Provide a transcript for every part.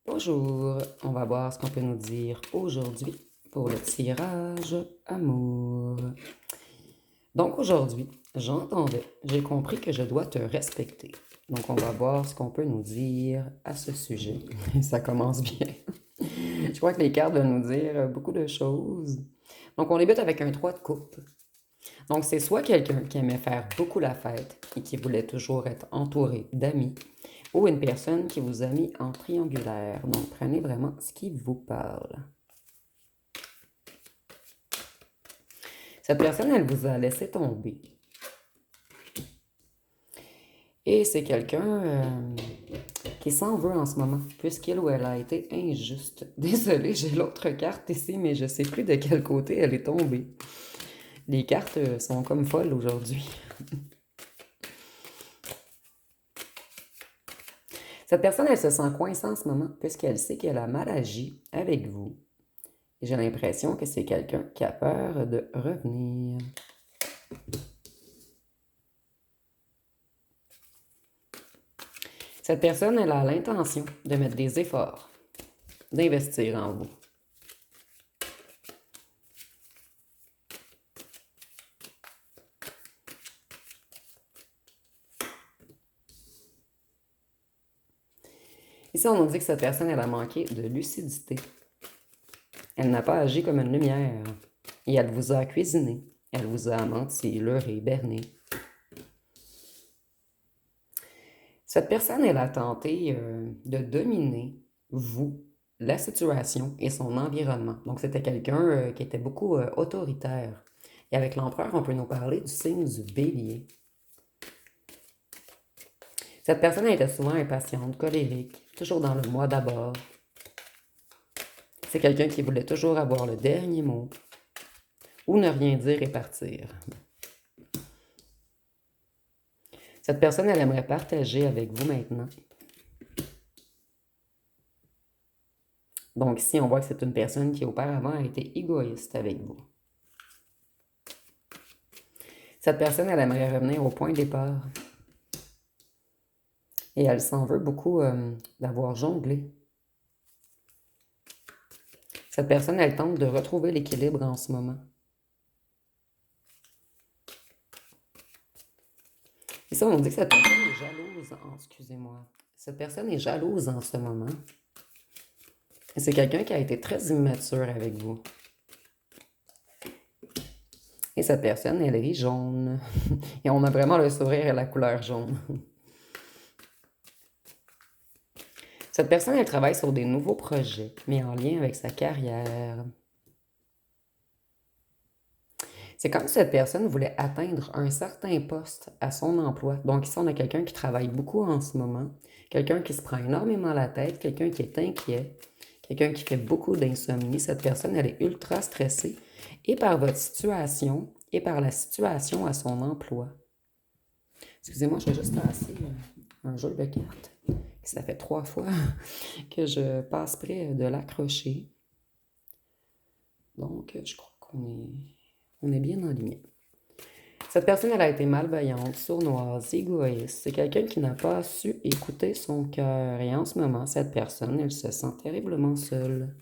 Bonjour, on va voir ce qu'on peut nous dire aujourd'hui pour le tirage amour. Donc aujourd'hui, j'entendais, j'ai compris que je dois te respecter. Donc on va voir ce qu'on peut nous dire à ce sujet. Ça commence bien. Je crois que les cartes veulent nous dire beaucoup de choses. Donc on débute avec un 3 de coupe. Donc c'est soit quelqu'un qui aimait faire beaucoup la fête et qui voulait toujours être entouré d'amis, ou une personne qui vous a mis en triangulaire. Donc, prenez vraiment ce qui vous parle. Cette personne, elle vous a laissé tomber. Et c'est quelqu'un qui s'en veut en ce moment, puisqu'il ou elle a été injuste. Désolée, j'ai l'autre carte ici, mais je ne sais plus de quel côté elle est tombée. Les cartes sont comme folles aujourd'hui. Cette personne, elle se sent coincée en ce moment, puisqu'elle sait qu'elle a mal agi avec vous. Et j'ai l'impression que c'est quelqu'un qui a peur de revenir. Cette personne, elle a l'intention de mettre des efforts, d'investir en vous. Ici, on nous dit que cette personne, elle a manqué de lucidité. Elle n'a pas agi comme une lumière. Et elle vous a cuisiné. Elle vous a menti, leurré, berné. Cette personne, elle a tenté de dominer vous, la situation et son environnement. Donc, c'était quelqu'un qui était beaucoup autoritaire. Et avec l'empereur, on peut nous parler du signe du bélier. Cette personne était souvent impatiente, colérique, toujours dans le moi d'abord. C'est quelqu'un qui voulait toujours avoir le dernier mot ou ne rien dire et partir. Cette personne, elle aimerait partager avec vous maintenant. Donc ici, on voit que c'est une personne qui auparavant a été égoïste avec vous. Cette personne, elle aimerait revenir au point de départ. Et elle s'en veut beaucoup d'avoir jonglé. Cette personne, elle tente de retrouver l'équilibre en ce moment. Et ça, on dit que cette personne est jalouse. Excusez-moi. Cette personne est jalouse en ce moment. Et c'est quelqu'un qui a été très immature avec vous. Et cette personne, elle rit jaune. Et on a vraiment le sourire et la couleur jaune. Cette personne, elle travaille sur des nouveaux projets, mais en lien avec sa carrière. C'est comme si cette personne voulait atteindre un certain poste à son emploi. Donc ici, on a quelqu'un qui travaille beaucoup en ce moment, quelqu'un qui se prend énormément la tête, quelqu'un qui est inquiet, quelqu'un qui fait beaucoup d'insomnie. Cette personne, elle est ultra stressée et par votre situation et par la situation à son emploi. Excusez-moi, je vais juste passer un jeu de cartes. Ça fait 3 fois que je passe près de l'accrocher. Donc, je crois qu'on est bien aligné. Cette personne, elle a été malveillante, sournoise, égoïste. C'est quelqu'un qui n'a pas su écouter son cœur. Et en ce moment, cette personne, elle se sent terriblement seule.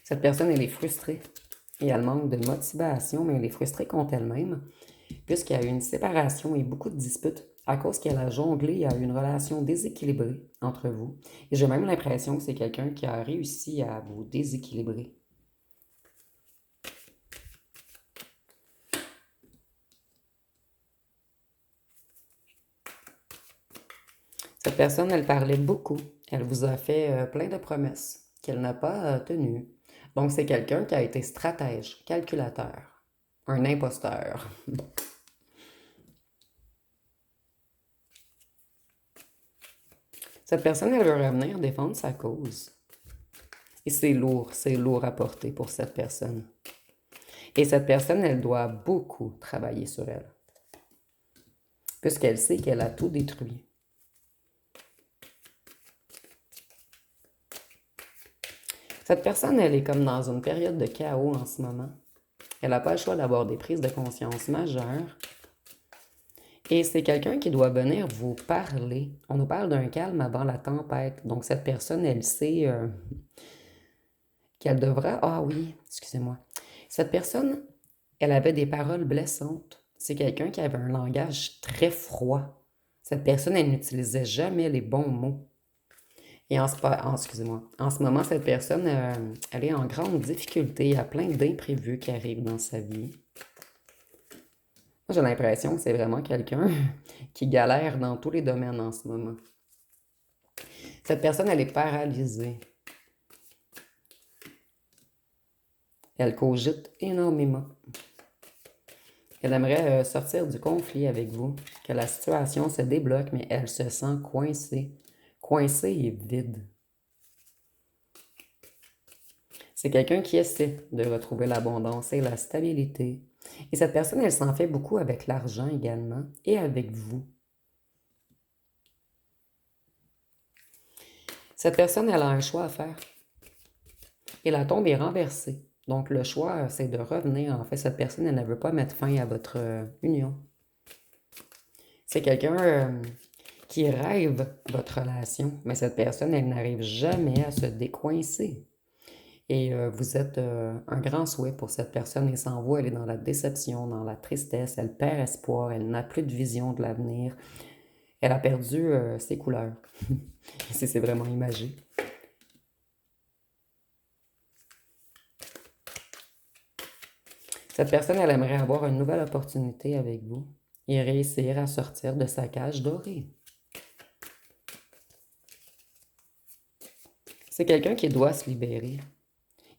Cette personne, elle est frustrée. Et elle manque de motivation, mais elle est frustrée contre elle-même, puisqu'il y a eu une séparation et beaucoup de disputes à cause qu'elle a jonglé, il y a eu une relation déséquilibrée entre vous. Et j'ai même l'impression que c'est quelqu'un qui a réussi à vous déséquilibrer. Cette personne, elle parlait beaucoup. Elle vous a fait plein de promesses qu'elle n'a pas tenues. Donc, c'est quelqu'un qui a été stratège, calculateur, un imposteur. Cette personne, elle veut revenir défendre sa cause. Et c'est lourd à porter pour cette personne. Et cette personne, elle doit beaucoup travailler sur elle, puisqu'elle sait qu'elle a tout détruit. Cette personne, elle est comme dans une période de chaos en ce moment. Elle n'a pas le choix d'avoir des prises de conscience majeures. Et c'est quelqu'un qui doit venir vous parler. On nous parle d'un calme avant la tempête. Donc, cette personne, elle sait qu'elle devra... Ah oui, excusez-moi. Cette personne, elle avait des paroles blessantes. C'est quelqu'un qui avait un langage très froid. Cette personne, elle n'utilisait jamais les bons mots. Et excusez-moi, en ce moment, cette personne, elle est en grande difficulté. Il y a plein d'imprévus qui arrivent dans sa vie. Moi, j'ai l'impression que c'est vraiment quelqu'un qui galère dans tous les domaines en ce moment. Cette personne, elle est paralysée. Elle cogite énormément. Elle aimerait sortir du conflit avec vous, que la situation se débloque, mais elle se sent coincée. Coincée et vide. C'est quelqu'un qui essaie de retrouver l'abondance et la stabilité. Et cette personne, elle s'en fait beaucoup avec l'argent également et avec vous. Cette personne, elle a un choix à faire. Et la tombe est renversée. Donc, le choix, c'est de revenir. En fait, cette personne, elle ne veut pas mettre fin à votre union. C'est quelqu'un qui rêve votre relation, mais cette personne, elle n'arrive jamais à se décoincer. Et vous êtes un grand souhait pour cette personne et sans vous, elle est dans la déception, dans la tristesse, elle perd espoir, elle n'a plus de vision de l'avenir. Elle a perdu ses couleurs. C'est vraiment imagé. Cette personne, elle aimerait avoir une nouvelle opportunité avec vous et réussir à sortir de sa cage dorée. C'est quelqu'un qui doit se libérer.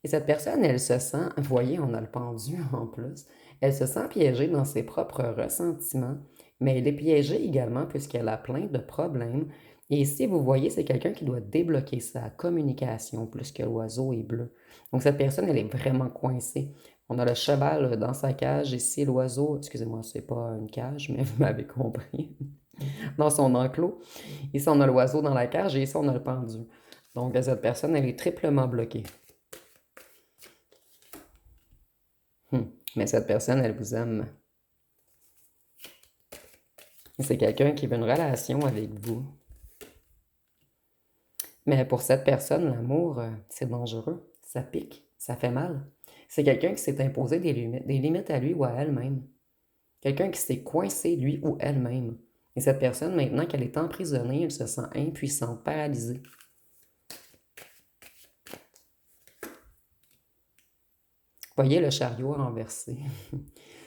Et cette personne, elle se sent, vous voyez, on a le pendu en plus, elle se sent piégée dans ses propres ressentiments, mais elle est piégée également puisqu'elle a plein de problèmes. Et ici, vous voyez, c'est quelqu'un qui doit débloquer sa communication plus que l'oiseau est bleu. Donc cette personne, elle est vraiment coincée. On a le cheval dans sa cage, ici l'oiseau, excusez-moi, c'est pas une cage, mais vous m'avez compris, dans son enclos. Ici, on a l'oiseau dans la cage et ici, on a le pendu. Donc cette personne, elle est triplement bloquée. Mais cette personne, elle vous aime. C'est quelqu'un qui veut une relation avec vous. Mais pour cette personne, l'amour, c'est dangereux. Ça pique, ça fait mal. C'est quelqu'un qui s'est imposé des limites à lui ou à elle-même. Quelqu'un qui s'est coincé lui ou elle-même. Et cette personne, maintenant qu'elle est emprisonnée, elle se sent impuissante, paralysée. Voyez le chariot renversé.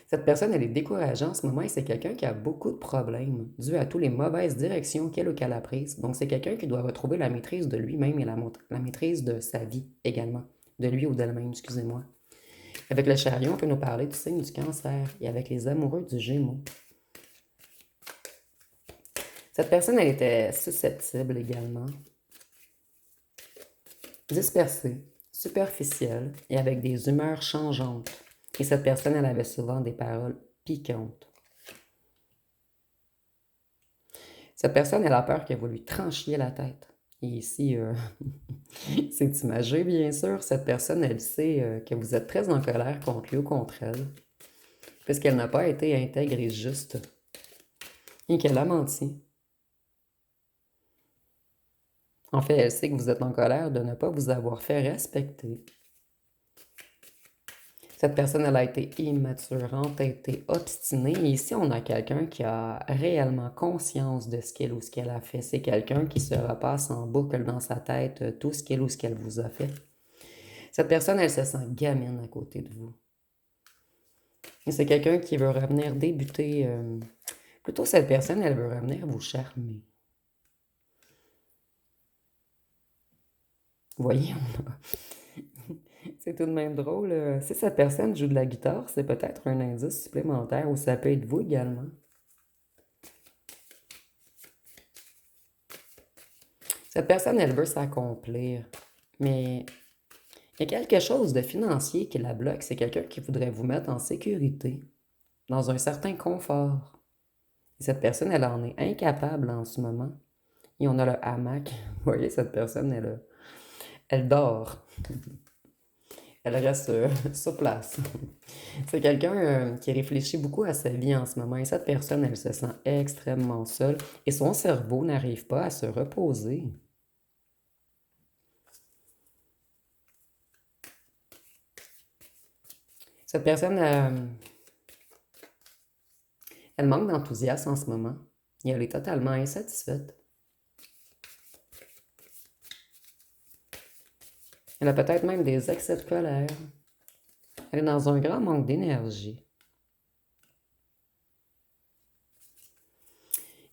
Cette personne, elle est découragée en ce moment et c'est quelqu'un qui a beaucoup de problèmes dû à toutes les mauvaises directions qu'elle ou qu'elle a prises. Donc, c'est quelqu'un qui doit retrouver la maîtrise de lui-même et la maîtrise de sa vie également. De lui ou d'elle-même, excusez-moi. Avec le chariot, on peut nous parler du signe du cancer et avec les amoureux du Gémeaux. Cette personne, elle était susceptible également. Dispersée, superficielle et avec des humeurs changeantes. Et cette personne, elle avait souvent des paroles piquantes. Cette personne, elle a peur que vous lui tranchiez la tête. Et ici, c'est imagé, bien sûr. Cette personne, elle sait que vous êtes très en colère contre lui ou contre elle, puisqu'elle n'a pas été intègre et juste, et qu'elle a menti. En fait, elle sait que vous êtes en colère de ne pas vous avoir fait respecter. Cette personne, elle a été immature, entêtée, obstinée. Et ici, on a quelqu'un qui a réellement conscience de ce qu'il ou ce qu'elle a fait. C'est quelqu'un qui se repasse en boucle dans sa tête tout ce qu'il ou ce qu'elle vous a fait. Cette personne, elle se sent gamine à côté de vous. Et c'est quelqu'un qui veut revenir débuter. Plutôt, cette personne, elle veut revenir vous charmer. Vous voyez, c'est tout de même drôle. Si cette personne joue de la guitare, c'est peut-être un indice supplémentaire ou ça peut être vous également. Cette personne, elle veut s'accomplir, mais il y a quelque chose de financier qui la bloque. C'est quelqu'un qui voudrait vous mettre en sécurité, dans un certain confort. Et cette personne, elle en est incapable en ce moment. Et on a le hamac. Vous voyez, cette personne, elle dort. Elle reste sur place. C'est quelqu'un qui réfléchit beaucoup à sa vie en ce moment et cette personne, elle se sent extrêmement seule et son cerveau n'arrive pas à se reposer. Cette personne, elle manque d'enthousiasme en ce moment et elle est totalement insatisfaite. Elle a peut-être même des excès de colère. Elle est dans un grand manque d'énergie.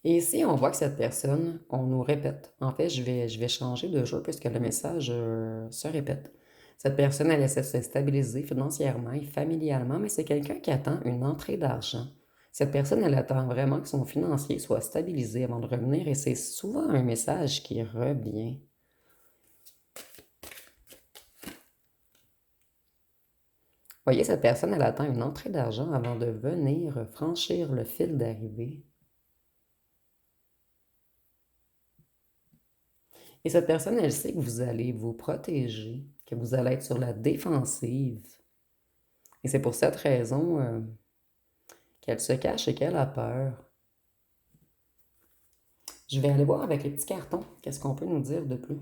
Et ici, on voit que cette personne, on nous répète. En fait, je vais changer de jeu puisque le message se répète. Cette personne, elle essaie de se stabiliser financièrement et familialement, mais c'est quelqu'un qui attend une entrée d'argent. Cette personne, elle attend vraiment que son financier soit stabilisé avant de revenir et c'est souvent un message qui revient. Voyez, cette personne, elle attend une entrée d'argent avant de venir franchir le fil d'arrivée. Et cette personne, elle sait que vous allez vous protéger, que vous allez être sur la défensive. Et c'est pour cette raison qu'elle se cache et qu'elle a peur. Je vais aller voir avec les petits cartons, qu'est-ce qu'on peut nous dire de plus.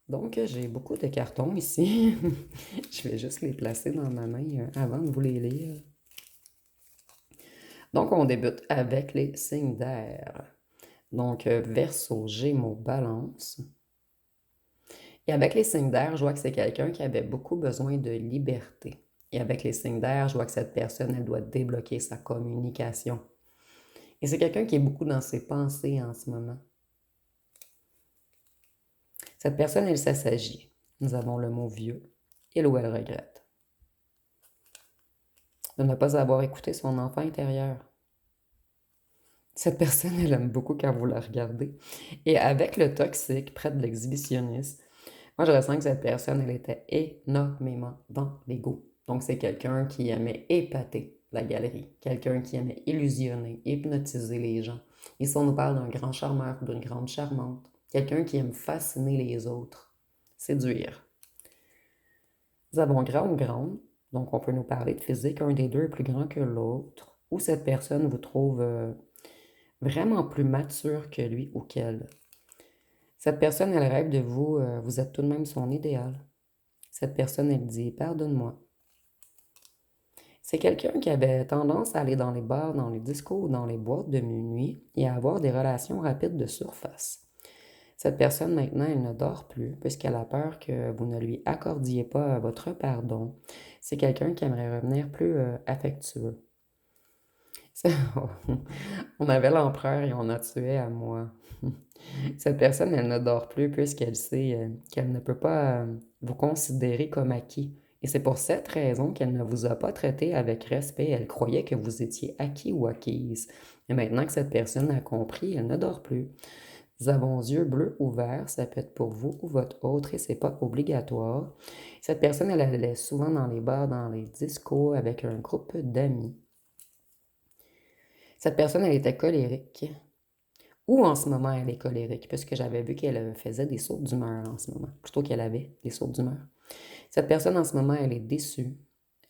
Donc, j'ai beaucoup de cartons ici. Je vais juste les placer dans ma main avant de vous les lire. Donc, on débute avec les signes d'air. Donc, Verseau, Gémeaux, Balance. Et avec les signes d'air, je vois que c'est quelqu'un qui avait beaucoup besoin de liberté. Et avec les signes d'air, je vois que cette personne, elle doit débloquer sa communication. Et c'est quelqu'un qui est beaucoup dans ses pensées en ce moment. Cette personne, elle s'assagit. Nous avons le mot vieux, il ou elle regrette de ne pas avoir écouté son enfant intérieur. Cette personne, elle aime beaucoup quand vous la regardez. Et avec le toxique, près de l'exhibitionniste, moi, je ressens que cette personne, elle était énormément dans l'ego. Donc, c'est quelqu'un qui aimait épater la galerie, quelqu'un qui aimait illusionner, hypnotiser les gens. Ici, on nous parle d'un grand charmeur ou d'une grande charmante, quelqu'un qui aime fasciner les autres, séduire. Nous avons grand ou grande, donc on peut nous parler de physique, un des deux est plus grand que l'autre, ou cette personne vous trouve vraiment plus mature que lui ou qu'elle. Cette personne, elle rêve de vous, vous êtes tout de même son idéal. Cette personne, elle dit, pardonne-moi. C'est quelqu'un qui avait tendance à aller dans les bars, dans les discos ou dans les boîtes de minuit et à avoir des relations rapides de surface. Cette personne, maintenant, elle ne dort plus puisqu'elle a peur que vous ne lui accordiez pas votre pardon. C'est quelqu'un qui aimerait revenir plus affectueux. On avait l'empereur et on a tué à moi. Cette personne, elle ne dort plus puisqu'elle sait qu'elle ne peut pas vous considérer comme acquis. Et c'est pour cette raison qu'elle ne vous a pas traité avec respect. Elle croyait que vous étiez acquis ou acquise. Et maintenant que cette personne a compris, elle ne dort plus. Nous avons yeux bleus ouverts, ça peut être pour vous ou votre autre et c'est pas obligatoire. Cette personne, elle allait souvent dans les bars, dans les discos avec un groupe d'amis. Cette personne, elle était colérique. Ou en ce moment, elle est colérique, puisque j'avais vu qu'elle faisait des sautes d'humeur en ce moment, plutôt qu'elle avait des sautes d'humeur. Cette personne, en ce moment, elle est déçue,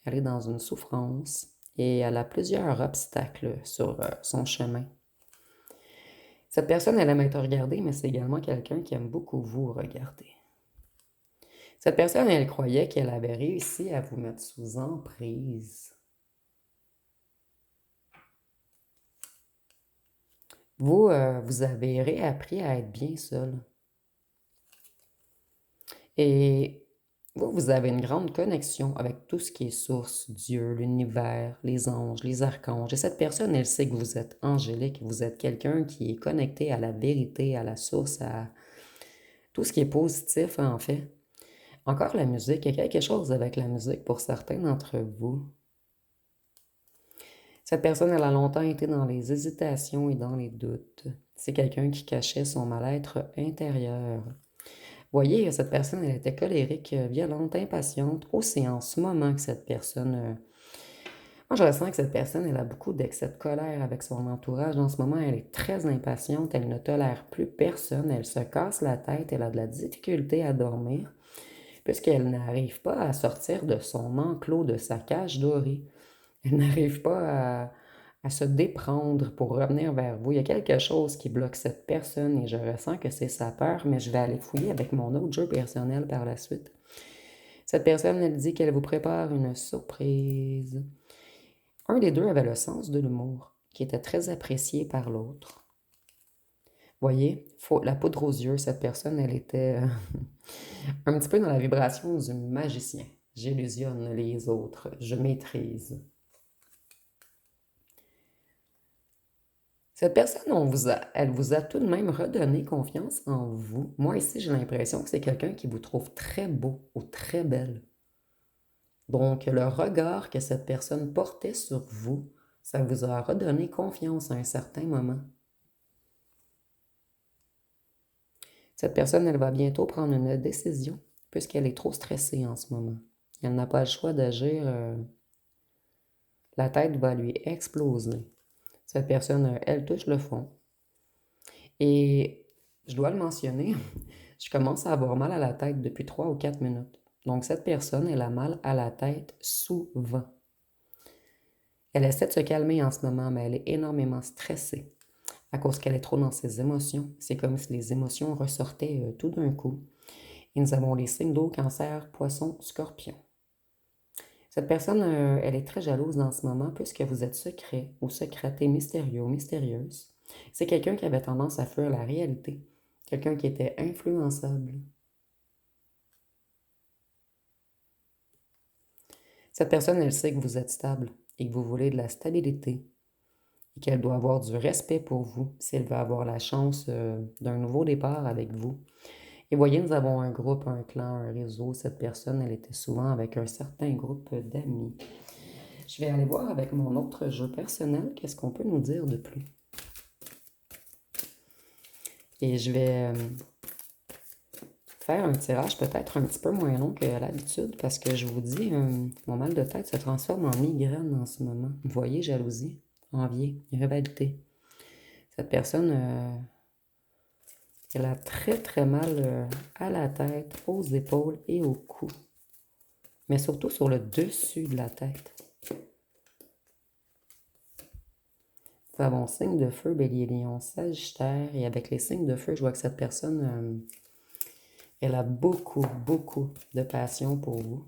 elle est dans une souffrance et elle a plusieurs obstacles sur son chemin. Cette personne, elle aime être regardée, mais c'est également quelqu'un qui aime beaucoup vous regarder. Cette personne, elle croyait qu'elle avait réussi à vous mettre sous emprise. Vous, vous avez réappris à être bien seul. Et vous avez une grande connexion avec tout ce qui est source, Dieu, l'univers, les anges, les archanges. Et cette personne, elle sait que vous êtes angélique, vous êtes quelqu'un qui est connecté à la vérité, à la source, à tout ce qui est positif, en fait. Encore la musique, il y a quelque chose avec la musique pour certains d'entre vous. Cette personne, elle a longtemps été dans les hésitations et dans les doutes. C'est quelqu'un qui cachait son mal-être intérieur. Voyez, cette personne, elle était colérique, violente, impatiente, aussi en ce moment que cette personne... Moi, je ressens que cette personne, elle a beaucoup d'excès de colère avec son entourage. En ce moment, elle est très impatiente, elle ne tolère plus personne, elle se casse la tête, elle a de la difficulté à dormir, puisqu'elle n'arrive pas à sortir de son enclos, de sa cage dorée. Elle n'arrive pas à se déprendre pour revenir vers vous. Il y a quelque chose qui bloque cette personne et je ressens que c'est sa peur, mais je vais aller fouiller avec mon autre jeu personnel par la suite. Cette personne, elle dit qu'elle vous prépare une surprise. Un des deux avait le sens de l'humour, qui était très apprécié par l'autre. Voyez, la poudre aux yeux, cette personne, elle était un petit peu dans la vibration du magicien. J'illusionne les autres, je maîtrise. Cette personne, elle vous a tout de même redonné confiance en vous. Moi, ici, j'ai l'impression que c'est quelqu'un qui vous trouve très beau ou très belle. Donc, le regard que cette personne portait sur vous, ça vous a redonné confiance à un certain moment. Cette personne, elle va bientôt prendre une décision puisqu'elle est trop stressée en ce moment. Elle n'a pas le choix d'agir. La tête va lui exploser. Cette personne, elle touche le fond. Et je dois le mentionner, je commence à avoir mal à la tête depuis 3 ou 4 minutes. Donc, cette personne, elle a mal à la tête souvent. Elle essaie de se calmer en ce moment, mais elle est énormément stressée à cause qu'elle est trop dans ses émotions. C'est comme si les émotions ressortaient tout d'un coup. Et nous avons les signes d'eau, cancer, poisson, scorpion. Cette personne, elle est très jalouse dans ce moment puisque vous êtes secret ou secrété, mystérieux ou mystérieuse. C'est quelqu'un qui avait tendance à fuir la réalité. Quelqu'un qui était influençable. Cette personne, elle sait que vous êtes stable et que vous voulez de la stabilité et qu'elle doit avoir du respect pour vous si elle veut avoir la chance d'un nouveau départ avec vous. Et voyez, nous avons un groupe, un clan, un réseau. Cette personne, elle était souvent avec un certain groupe d'amis. Je vais aller voir avec mon autre jeu personnel qu'est-ce qu'on peut nous dire de plus. Et je vais faire un tirage peut-être un petit peu moins long que l'habitude parce que je vous dis, mon mal de tête se transforme en migraine en ce moment. Vous voyez, jalousie, envie, rivalité. Cette personne, elle a très très mal à la tête, aux épaules et au cou. Mais surtout sur le dessus de la tête. Nous avons signe de feu, bélier, lion, sagittaire. Et avec les signes de feu, je vois que cette personne, elle a beaucoup, beaucoup de passion pour vous.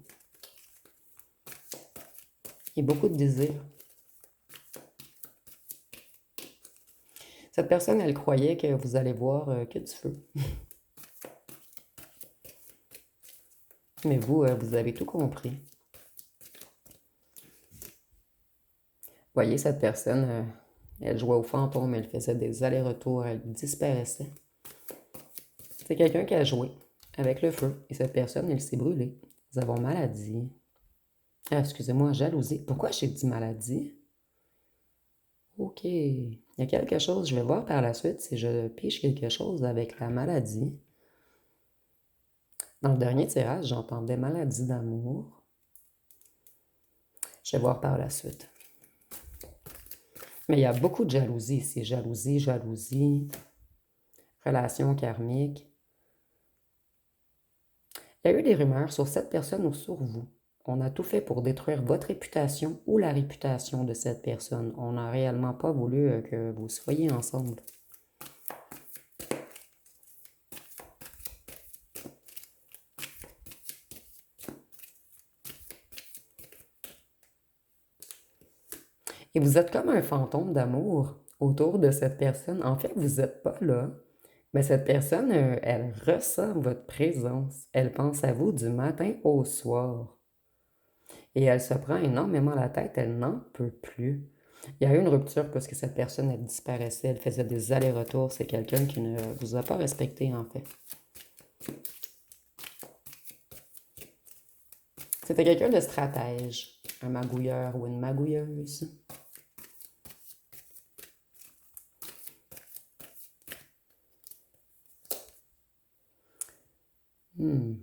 Et beaucoup de désir. Cette personne, elle croyait que vous allez voir que du feu. Mais vous, vous avez tout compris. Voyez, cette personne, elle jouait au fantôme, elle faisait des allers-retours, elle disparaissait. C'est quelqu'un qui a joué avec le feu. Et cette personne, elle s'est brûlée. Nous avons maladie. Ah, excusez-moi, jalousie. Pourquoi j'ai dit maladie? Ok. Il y a quelque chose, je vais voir par la suite si je piche quelque chose avec la maladie. Dans le dernier tirage, j'entendais maladie d'amour. Je vais voir par la suite. Mais il y a beaucoup de jalousie ici. Jalousie, jalousie, relation karmique. Il y a eu des rumeurs sur cette personne ou sur vous. On a tout fait pour détruire votre réputation ou la réputation de cette personne. On n'a réellement pas voulu que vous soyez ensemble. Et vous êtes comme un fantôme d'amour autour de cette personne. En fait, vous n'êtes pas là. Mais cette personne, elle ressent votre présence. Elle pense à vous du matin au soir. Et elle se prend énormément la tête, elle n'en peut plus. Il y a eu une rupture parce que cette personne, elle disparaissait, elle faisait des allers-retours. C'est quelqu'un qui ne vous a pas respecté, en fait. C'était quelqu'un de stratège, un magouilleur ou une magouilleuse. Hmm.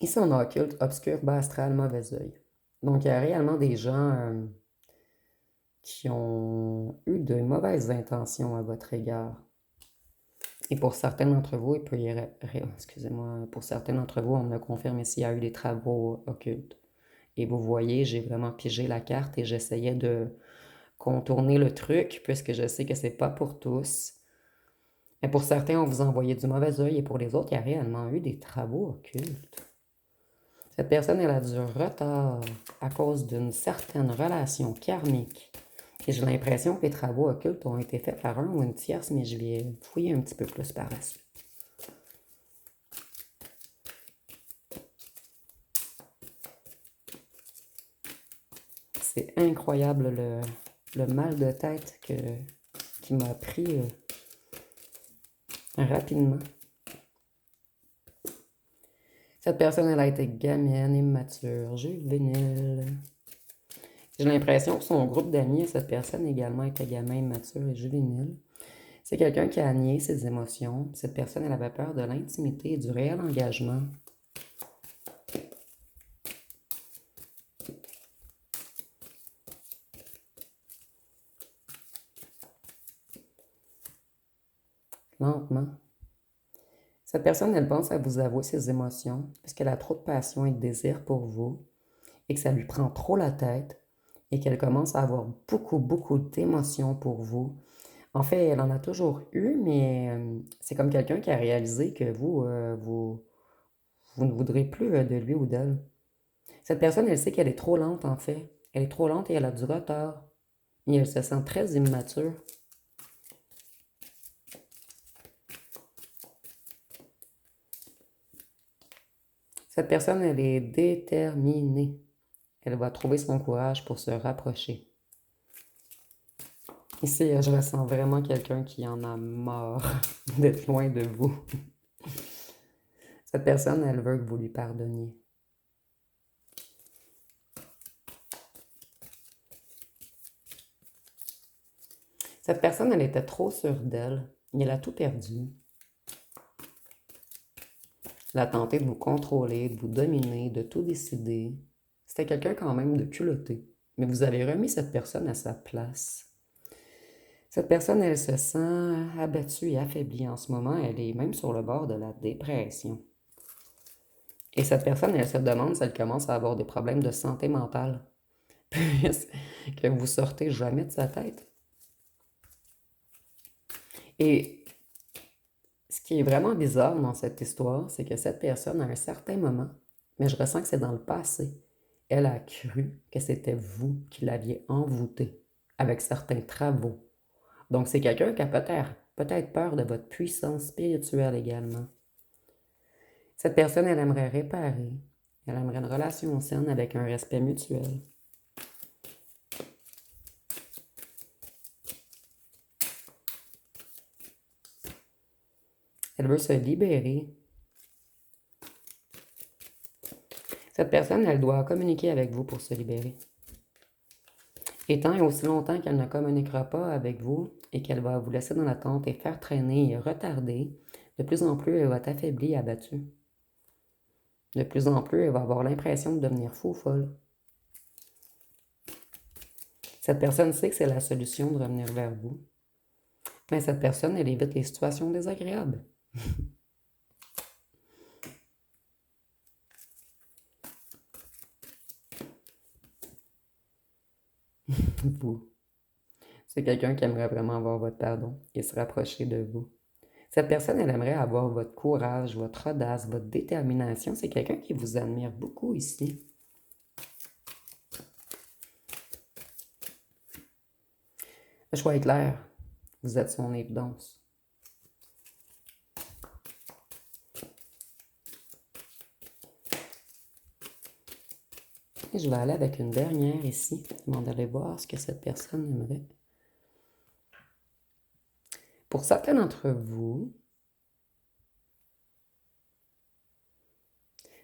Ici, on a occulte, obscur, bas astral, mauvais œil. Donc, il y a réellement des gens qui ont eu de mauvaises intentions à votre égard. Et pour certains d'entre vous, il peut y excusez-moi, pour certains d'entre vous, on me le confirme ici, il y a eu des travaux occultes. Et vous voyez, j'ai vraiment pigé la carte et j'essayais de contourner le truc, puisque je sais que c'est pas pour tous. Mais pour certains, on vous a envoyé du mauvais œil et pour les autres, il y a réellement eu des travaux occultes. Cette personne, elle a du retard à cause d'une certaine relation karmique. Et j'ai l'impression que les travaux occultes ont été faits par un ou une tierce, mais je vais fouiller un petit peu plus par la suite. C'est incroyable le mal de tête qui m'a pris rapidement. Cette personne, elle a été gamine, immature, juvénile. J'ai l'impression que son groupe d'amis, cette personne également était gamin, immature et juvénile. C'est quelqu'un qui a nié ses émotions. Cette personne, elle avait peur de l'intimité et du réel engagement. Lentement. Cette personne, elle pense à vous avouer ses émotions parce qu'elle a trop de passion et de désir pour vous et que ça lui prend trop la tête et qu'elle commence à avoir beaucoup, beaucoup d'émotions pour vous. En fait, elle en a toujours eu, mais c'est comme quelqu'un qui a réalisé que vous ne voudrez plus de lui ou d'elle. Cette personne, elle sait qu'elle est trop lente, en fait. Elle est trop lente et elle a du retard. Et elle se sent très immature. Cette personne, elle est déterminée. Elle va trouver son courage pour se rapprocher. Ici, je ressens vraiment quelqu'un qui en a marre d'être loin de vous. Cette personne, elle veut que vous lui pardonniez. Cette personne, elle était trop sûre d'elle. Et elle a tout perdu. Elle a tenté de vous contrôler, de vous dominer, de tout décider. C'était quelqu'un quand même de culotté. Mais vous avez remis cette personne à sa place. Cette personne, elle se sent abattue et affaiblie en ce moment. Elle est même sur le bord de la dépression. Et cette personne, elle se demande si elle commence à avoir des problèmes de santé mentale. Que vous sortez jamais de sa tête. Et ce qui est vraiment bizarre dans cette histoire, c'est que cette personne, à un certain moment, mais je ressens que c'est dans le passé, elle a cru que c'était vous qui l'aviez envoûté avec certains travaux. Donc c'est quelqu'un qui a peut-être peur de votre puissance spirituelle également. Cette personne, elle aimerait réparer. Elle aimerait une relation saine avec un respect mutuel. Elle veut se libérer. Cette personne, elle doit communiquer avec vous pour se libérer. Et tant et aussi longtemps qu'elle ne communiquera pas avec vous et qu'elle va vous laisser dans l'attente et faire traîner et retarder, de plus en plus, elle va être affaiblie et abattue. De plus en plus, elle va avoir l'impression de devenir fou ou folle. Cette personne sait que c'est la solution de revenir vers vous. Mais cette personne, elle évite les situations désagréables. Vous. C'est quelqu'un qui aimerait vraiment avoir votre pardon et se rapprocher de vous. Cette personne, elle aimerait avoir votre courage, votre audace, votre détermination. C'est quelqu'un qui vous admire beaucoup ici. Le choix est clair. Vous êtes son évidence. Et je vais aller avec une dernière ici, avant d'aller voir ce que cette personne aimerait. Pour certains d'entre vous,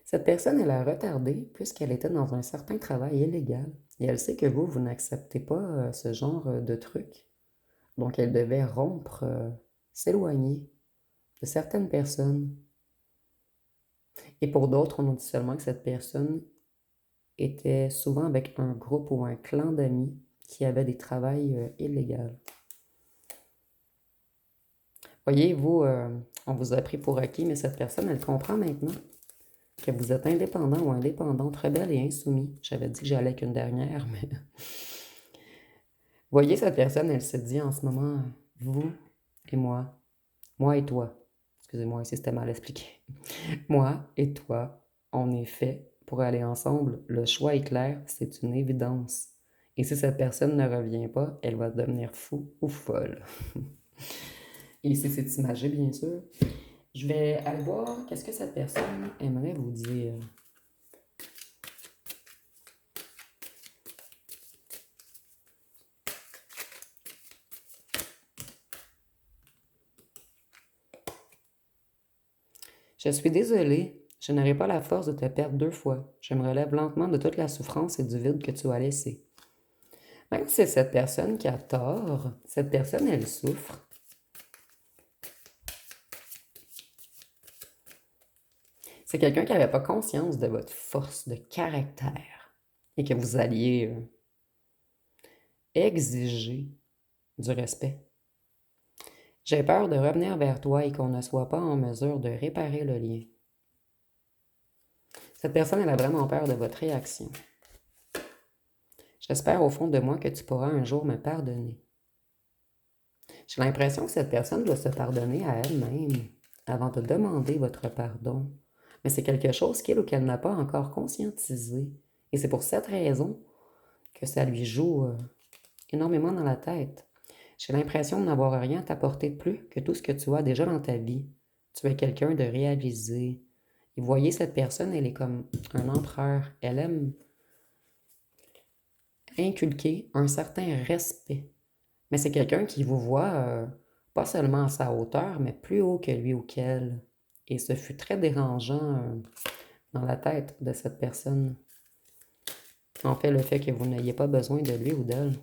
cette personne, elle a retardé puisqu'elle était dans un certain travail illégal. Et elle sait que vous n'acceptez pas ce genre de truc. Donc, elle devait rompre, s'éloigner de certaines personnes. Et pour d'autres, on nous dit seulement que cette personne était souvent avec un groupe ou un clan d'amis qui avaient des travails illégaux. Voyez, vous, on vous a pris pour acquis, mais cette personne, elle comprend maintenant que vous êtes indépendant ou indépendante, rebelle et insoumis. J'avais dit que j'allais avec une dernière, mais... Voyez, cette personne, elle se dit en ce moment, vous et moi et toi. Excusez-moi, ici c'était mal expliqué. Moi et toi, on est fait pour aller ensemble. Le choix est clair, c'est une évidence. Et si cette personne ne revient pas, elle va devenir fou ou folle. Et ici, c'est imagé, bien sûr. Je vais aller voir qu'est-ce que cette personne aimerait vous dire. Je suis désolée, je n'aurai pas la force de te perdre deux fois. Je me relève lentement de toute la souffrance et du vide que tu as laissé. Même si c'est cette personne qui a tort, cette personne, elle souffre. C'est quelqu'un qui n'avait pas conscience de votre force de caractère et que vous alliez exiger du respect. J'ai peur de revenir vers toi et qu'on ne soit pas en mesure de réparer le lien. Cette personne, elle a vraiment peur de votre réaction. J'espère au fond de moi que tu pourras un jour me pardonner. J'ai l'impression que cette personne doit se pardonner à elle-même avant de demander votre pardon. Mais c'est quelque chose qu'il ou qu'elle n'a pas encore conscientisé. Et c'est pour cette raison que ça lui joue énormément dans la tête. J'ai l'impression de n'avoir rien à t'apporter de plus que tout ce que tu as déjà dans ta vie. Tu es quelqu'un de réalisé. Et vous voyez, cette personne, elle est comme un empereur. Elle aime inculquer un certain respect. Mais c'est quelqu'un qui vous voit pas seulement à sa hauteur, mais plus haut que lui ou qu'elle. Et ce fut très dérangeant dans la tête de cette personne. En fait, le fait que vous n'ayez pas besoin de lui ou d'elle.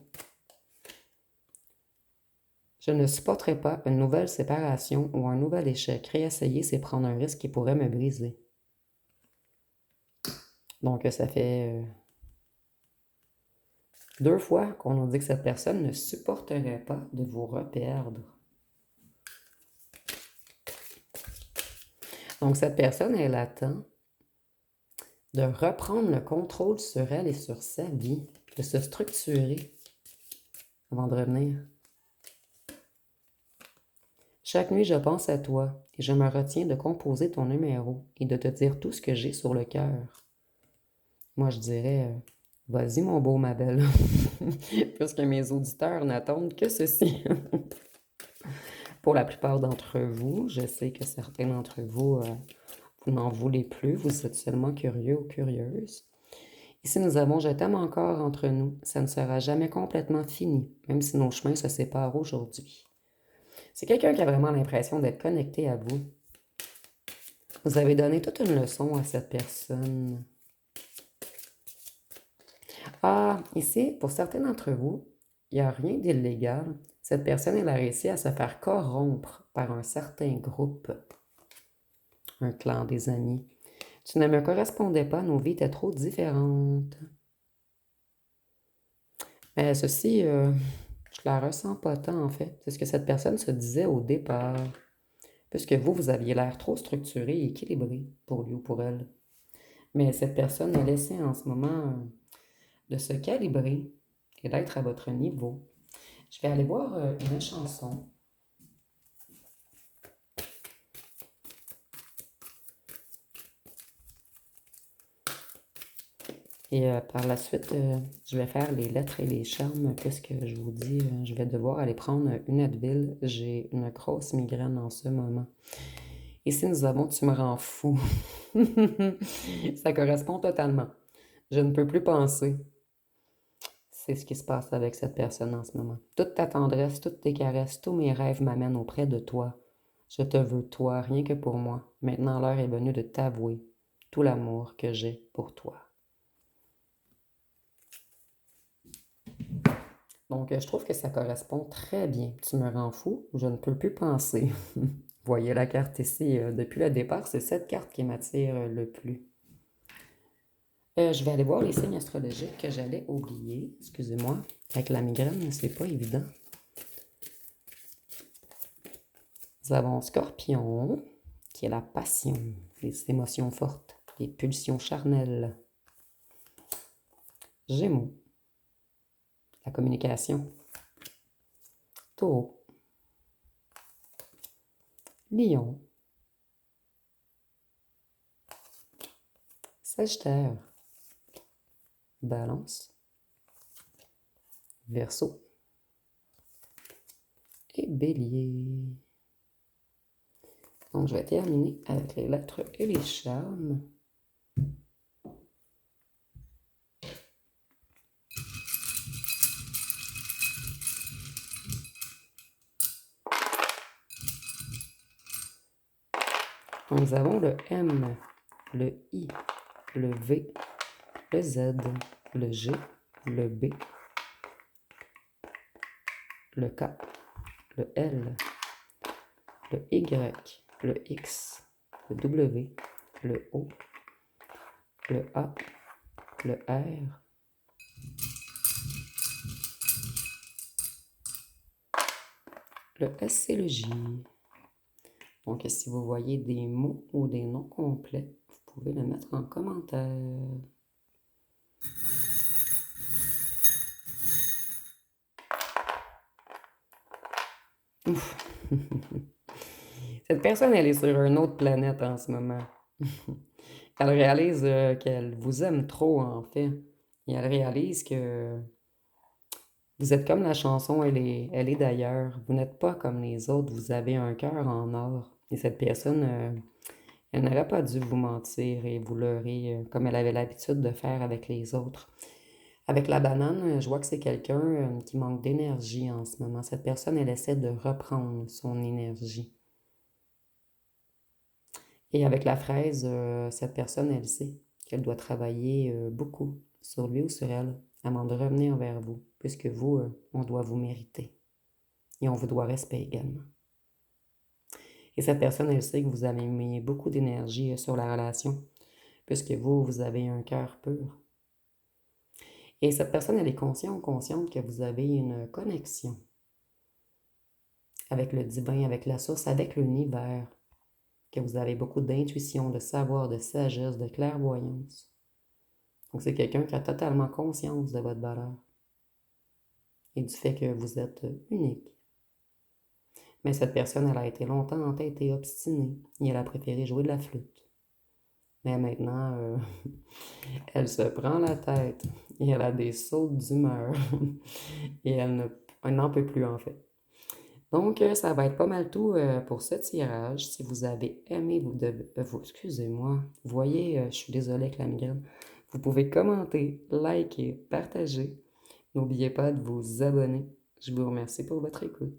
Je ne supporterai pas une nouvelle séparation ou un nouvel échec. Réessayer, c'est prendre un risque qui pourrait me briser. Donc, ça fait deux fois qu'on nous dit que cette personne ne supporterait pas de vous reperdre. Donc, cette personne, elle attend de reprendre le contrôle sur elle et sur sa vie, de se structurer avant de revenir. Chaque nuit, je pense à toi et je me retiens de composer ton numéro et de te dire tout ce que j'ai sur le cœur. Moi, je dirais, vas-y mon beau, ma belle, puisque mes auditeurs n'attendent que ceci. Pour la plupart d'entre vous, je sais que certains d'entre vous, vous n'en voulez plus, vous êtes seulement curieux ou curieuse. Ici, nous avons Je t'aime encore entre nous. Ça ne sera jamais complètement fini, même si nos chemins se séparent aujourd'hui. C'est quelqu'un qui a vraiment l'impression d'être connecté à vous. Vous avez donné toute une leçon à cette personne. Ah, ici, pour certains d'entre vous, il n'y a rien d'illégal. Cette personne, elle a réussi à se faire corrompre par un certain groupe, un clan, des amis. Tu ne me correspondais pas, nos vies étaient trop différentes. Mais ceci, je la ressens pas tant, en fait. C'est ce que cette personne se disait au départ. Puisque vous, vous aviez l'air trop structuré et équilibré pour lui ou pour elle. Mais cette personne est laissée en ce moment de se calibrer et d'être à votre niveau. Je vais aller voir une chanson. Et par la suite, je vais faire les lettres et les charmes, puisque je vous dis, je vais devoir aller prendre une Advil. J'ai une grosse migraine en ce moment. Ici, nous avons Tu me rends fou. Ça correspond totalement. Je ne peux plus penser. C'est ce qui se passe avec cette personne en ce moment. Toute ta tendresse, toutes tes caresses, tous mes rêves m'amènent auprès de toi. Je te veux, toi, rien que pour moi. Maintenant, l'heure est venue de t'avouer tout l'amour que j'ai pour toi. Donc, je trouve que ça correspond très bien. Tu me rends fou, je ne peux plus penser. Voyez la carte ici. Depuis le départ, c'est cette carte qui m'attire le plus. Je vais aller voir les signes astrologiques que j'allais oublier. Excusez-moi. Avec la migraine, c'est pas évident. Nous avons Scorpion, qui est la passion, les émotions fortes, les pulsions charnelles. Gémeaux, la communication. Taureau, Lion, Sagittaire, Balance, Verseau et Bélier. Donc, je vais terminer avec les lettres et les charmes. Donc, nous avons le M, le I, le V, le Z, le G, le B, le K, le L, le Y, le X, le W, le O, le A, le R, le S et le J. Donc, si vous voyez des mots ou des noms complets, vous pouvez le mettre en commentaire. Ouf. Cette personne, elle est sur une autre planète en ce moment. Elle réalise qu'elle vous aime trop, en fait. Et elle réalise que vous êtes comme la chanson, elle est d'ailleurs. Vous n'êtes pas comme les autres, vous avez un cœur en or. Et cette personne, elle n'aurait pas dû vous mentir et vous leurrer comme elle avait l'habitude de faire avec les autres. Avec la banane, je vois que c'est quelqu'un qui manque d'énergie en ce moment. Cette personne, elle essaie de reprendre son énergie. Et avec la fraise, cette personne, elle sait qu'elle doit travailler beaucoup sur lui ou sur elle avant de revenir vers vous, puisque vous, on doit vous mériter. Et on vous doit respect également. Et cette personne, elle sait que vous avez mis beaucoup d'énergie sur la relation, puisque vous, vous avez un cœur pur. Et cette personne, elle est consciente que vous avez une connexion avec le divin, avec la source, avec l'univers, que vous avez beaucoup d'intuition, de savoir, de sagesse, de clairvoyance. Donc, c'est quelqu'un qui a totalement conscience de votre valeur et du fait que vous êtes unique. Mais cette personne, elle a été longtemps entêtée et obstinée et elle a préféré jouer de la flûte. Mais maintenant, elle se prend la tête et elle a des sautes d'humeur et elle n'en peut plus en fait. Donc, ça va être pas mal tout pour ce tirage. Si vous avez aimé, excusez-moi, vous voyez, je suis désolée avec la migraine. Vous pouvez commenter, liker, partager. N'oubliez pas de vous abonner. Je vous remercie pour votre écoute.